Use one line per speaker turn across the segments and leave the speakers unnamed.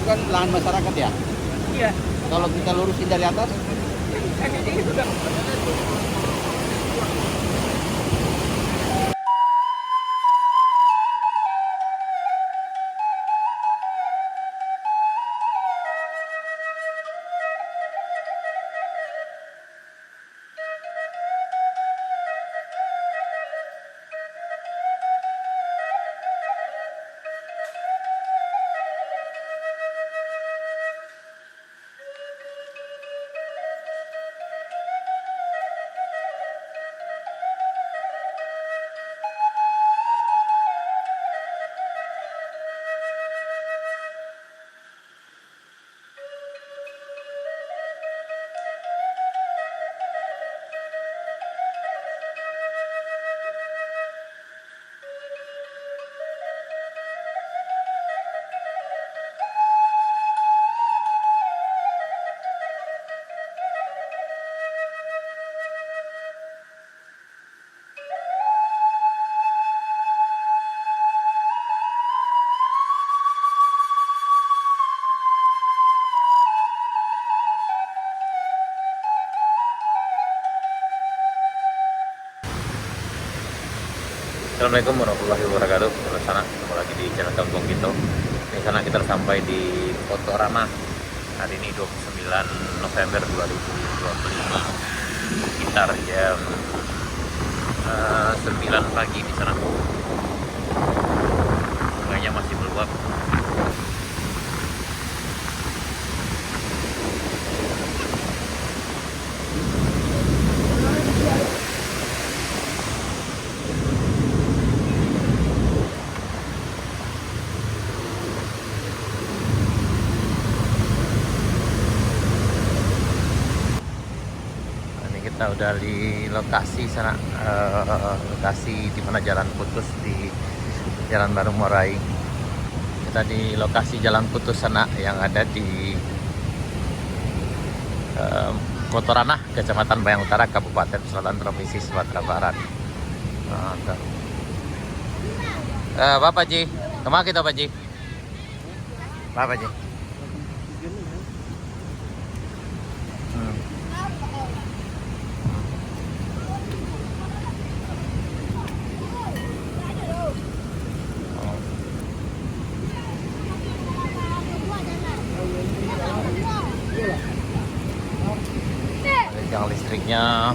itu kan lahan masyarakat ya.
Iya.
Kalau kita lurusin dari atas,
Kayaknya itu kan.
Assalamualaikum warahmatullahi wabarakatuh. Di sana ketemu lagi di channel Kampung Gitu. Di sana kita sampai di Kotorama. Hari ini 29 November 2025. Sekitar jam 9 pagi di sana. Sungainya masih meluap. Kita udah di lokasi sana, lokasi di mana jalan putus di Jalan Baru Morai. Kita di lokasi jalan putus sana yang ada di Kotorana, Kecamatan Bayang Utara, Kabupaten Selatan, Provinsi Sumatera Barat. Bapak Ji, kemana kita Pak Ji? Bapak Ji. Yang listriknya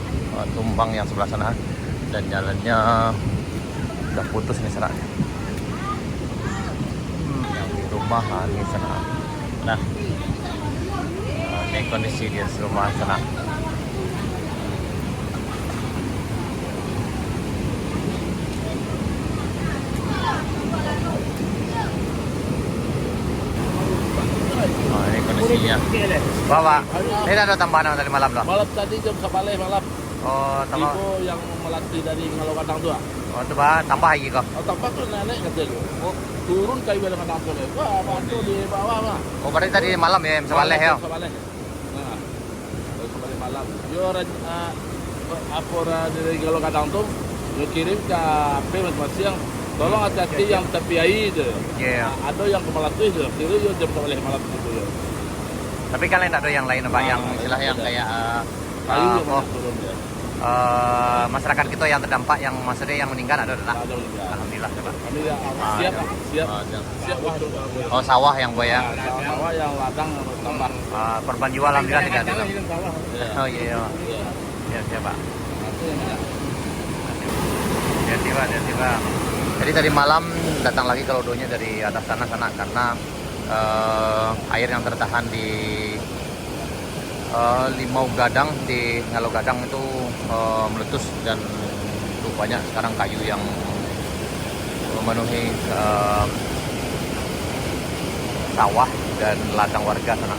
tumbang yang sebelah sana dan jalannya udah putus nih sana. Yang di rumah di sana. Nah, ini kondisi di rumah sana. Ini kondisinya. Bapak, ini ada tambahan tadi malam loh.
malam tadi jam sepale malam.
Oh, tambah.
Ibu yang melatih dari Ngalokadang tua.
Oh, itu bah tambah lagi kok.
Oh, tempat tuh nenek katanya. Oh, turun kayu dengan angkot. Wah, bantu di bawah mah.
Oh, berarti tadi malam ya, Sepaleh ya.
Sepaleh. Nah, sepaleh malam. Yo apora dari Ngalokadang tuh yo kirim ke HP masing-masing yang tolong hati-hati yang tepi air itu.
Iya.
Ada yang kepala tuh itu. Kira yo jam sepaleh malam itu yo.
Tapi kalian ada yang lain Pak, yang istilah yang kayak
Kayu yang mana turun ya.
masyarakat kita yang terdampak, yang maksudnya yang meninggal ada lah.
Ada juga.
Alhamdulillah Pak.
Kami ya siap, siap, siap untuk
Oh, sawah yang ya.
sawah yang ladang tambah.
Korban jiwa alhamdulillah tidak ada.
Iya.
Oh iya.
Iya.
Ya Pak.
Itu yang ada.
Tiba. Jadi tadi malam datang lagi ke lodonya dari atas sana karena air yang tertahan di Limau Gadang, di Ngalo Gadang itu meletus dan rupanya sekarang kayu yang memenuhi sawah dan ladang warga sana.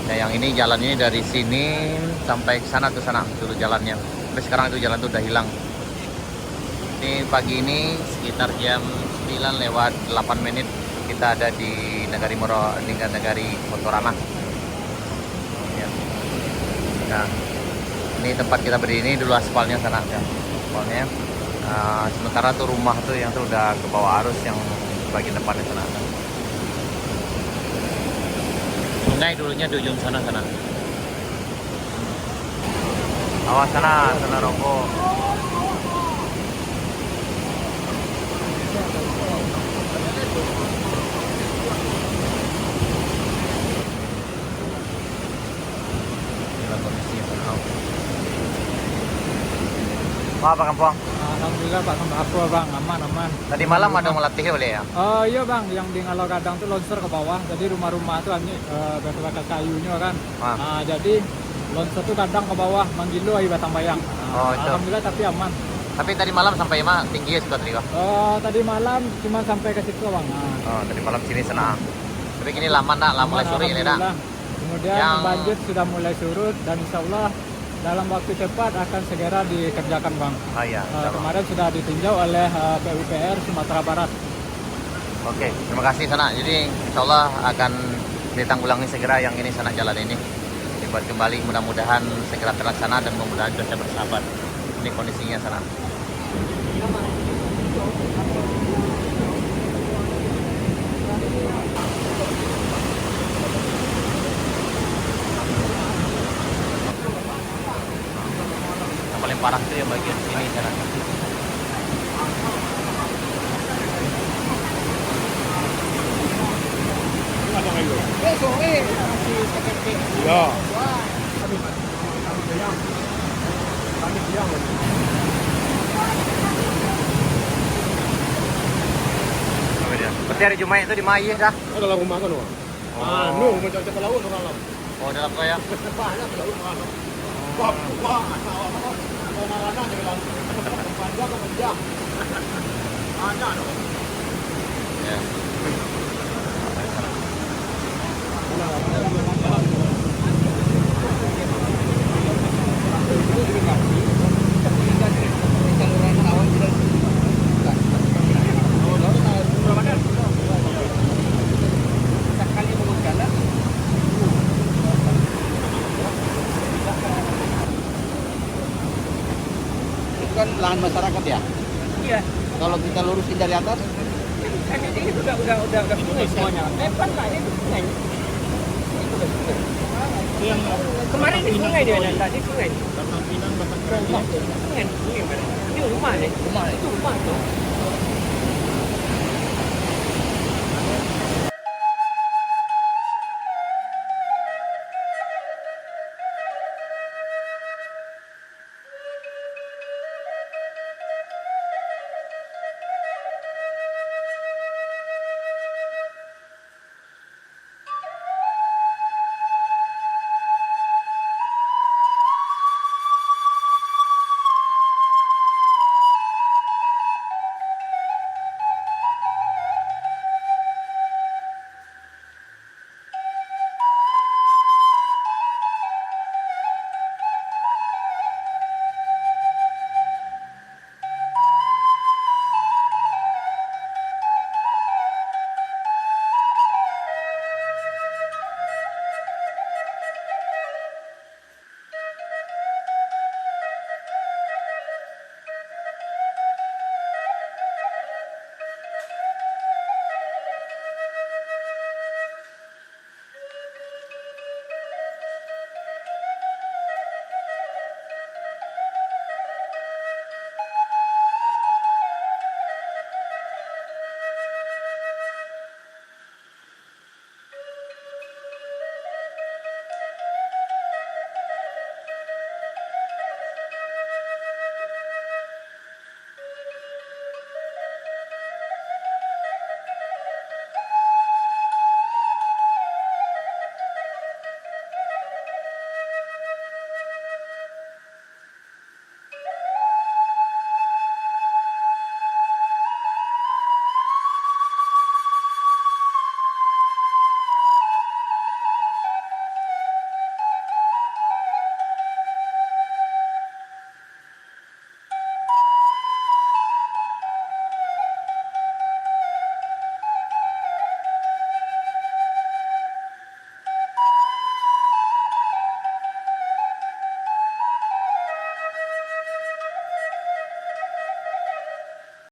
Nah, yang ini jalan ini dari sini sampai ke sana tuh sana dulu jalannya. Tapi sekarang itu jalan tuh udah hilang. Ini pagi ini sekitar jam 9 lewat 8 menit kita ada di Negari Kotorama. Ya. Nah, ini tempat kita berdiri, ini dulu aspalnya sana ya. Aspalnya. Sementara tuh rumah tuh yang tuh udah ke bawah arus yang bagian depannya sana. sungai dulunya di ujung sana. Awas sana rokok. Inilah kondisinya sana. Wah, Pak Kampung.
Alhamdulillah Pak, sama aku Bang, aman.
Tadi malam ada melatih boleh ya?
Oh iya Bang, yang di Ngalau Gadang tuh longsor ke bawah. Jadi rumah-rumah tuh batu-batu kayunya kan. Nah, jadi longsor tuh kadang ke bawah, Manggilu ayo Batang Bayang.
Oh, itu.
Alhamdulillah tapi aman.
Tapi tadi malam sampai mana tinggi ya sudah tadi kok?
Tadi malam cuma sampai ke situ Bang.
Oh, tadi malam sini sana. Tapi gini lama mulai sore ini dah.
Alhamdulillah. Kemudian banjir sudah mulai surut dan insya Allah dalam waktu cepat akan segera dikerjakan Bang.
Oh iya.
Kemarin sudah ditinjau oleh PUPR Sumatera Barat.
Oke, terima kasih sana. Jadi insya Allah akan ditanggulangi segera yang ini sana jalan ini. Dibuat kembali, mudah-mudahan segera terlaksana dan mudah-mudahan cuaca bersahabat. Ini kondisinya sana. Yang paling parah itu yang bagian sini sana. Berarti hari Jumat itu di Mayih dah.
Ada dalam rumah kan, Wak? Macam ke laut orang laut.
Oh, dalam kau ya.
Banyak ke laut orang laut. Wah, narana jadi laut. Panjang ke panjang. Ada dong.
Ya.
Kan lahan masyarakat ya?
Iya.
Kalau kita lurusin dari atas,
Kan ini udah sungai semuanya. Lepas lah ini sungai. Yang kemarin di sungai dia ada tadi sungai. Batang Pinang, Batang Pinang. Sungai mana? Ini rumah nih. Itu rumah tuh.